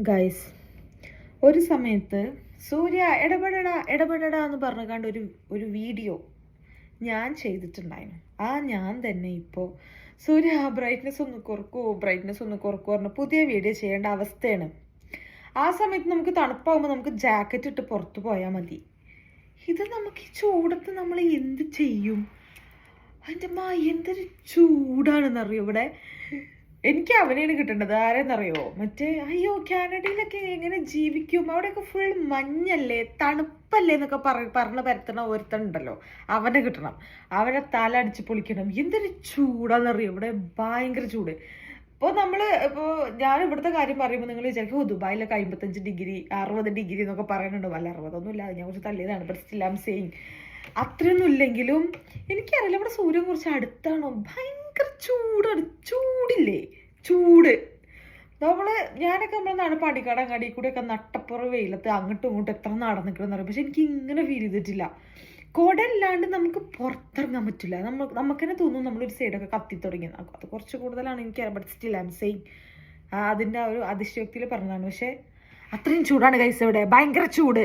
Guys, ഒരു സമയത്ത് സൂര്യ ഇടപെടടാ ഇടപെടടാ എന്ന് പറഞ്ഞുകൊണ്ട് ഒരു വീഡിയോ ഞാൻ ചെയ്തിട്ടുണ്ടായിരുന്നു. ഞാൻ തന്നെ ഇപ്പോൾ സൂര്യ ബ്രൈറ്റ്നെസ് ഒന്ന് കുറക്കൂ പറഞ്ഞ പുതിയ വീഡിയോ ചെയ്യേണ്ട അവസ്ഥയാണ്. ആ സമയത്ത് നമുക്ക് തണുപ്പാകുമ്പോൾ നമുക്ക് ജാക്കറ്റ് ഇട്ട് പുറത്തു പോയാൽ മതി. ഇത് നമുക്ക് ഈ ചൂടത്ത് നമ്മൾ എന്ത് ചെയ്യും? അതിൻ്റെ എന്തൊരു ചൂടാണെന്നറിയോ ഇവിടെ. എനിക്ക് അവനെയാണ് കിട്ടേണ്ടത്. ആരെന്നറിയോ? മറ്റേ അയ്യോ കാനഡയിലൊക്കെ എങ്ങനെ ജീവിക്കും, അവിടെയൊക്കെ ഫുൾ മഞ്ഞല്ലേ തണുപ്പല്ലേ എന്നൊക്കെ പറഞ്ഞ് പരത്തണ ഒരുത്തനുണ്ടല്ലോ, അവനെ കിട്ടണം. അവനെ തല അടിച്ച് പൊളിക്കണം. എന്തൊരു ചൂടാന്നറിയോ ഇവിടെ, ഭയങ്കര ചൂട്. ഇപ്പോൾ ഞാൻ ഇവിടുത്തെ കാര്യം പറയുമ്പോൾ നിങ്ങൾ വിചാരിക്കും ദുബായിലൊക്കെ 55 ഡിഗ്രി 60 ഡിഗ്രി എന്നൊക്കെ പറയുന്നുണ്ടോ? അല്ല, 60 ഇല്ല, ഞാൻ കുറച്ച് തള്ളിയതാണ്. But still I am saying അത്രയൊന്നും ഇല്ലെങ്കിലും എനിക്കറിയില്ല ഇവിടെ സൂര്യൻ കുറച്ച് അടുത്താണോ. ഭയങ്കര ചൂടില്ലേ, ചൂട്. ഞാനൊക്കെ നമ്മളെ പാണ്ടിക്കാട് അങ്ങാടി കൂടെ ഒക്കെ നട്ടപ്പുറ വെയിലത്ത് അങ്ങോട്ടും ഇങ്ങോട്ടും എത്ര നടന്നിക്കണമെന്ന് അറിയാം. പക്ഷെ എനിക്ക് ഇങ്ങനെ ഫീൽ ചെയ്തിട്ടില്ല. കുട ഇല്ലാണ്ട് നമുക്ക് പുറത്തിറങ്ങാൻ പറ്റില്ല. നമുക്ക് തന്നെ തോന്നും നമ്മളൊരു സൈഡൊക്കെ കത്തി തുടങ്ങി. അത് കുറച്ച് കൂടുതലാണ് എനിക്കറിയാം. But still I am saying അതിൻ്റെ ഒരു അതിശയോക്തിയിൽ പറഞ്ഞതാണ്. പക്ഷെ അത്രയും ചൂടാണ് ഗൈസ് ഇവിടെ, ഭയങ്കര ചൂട്.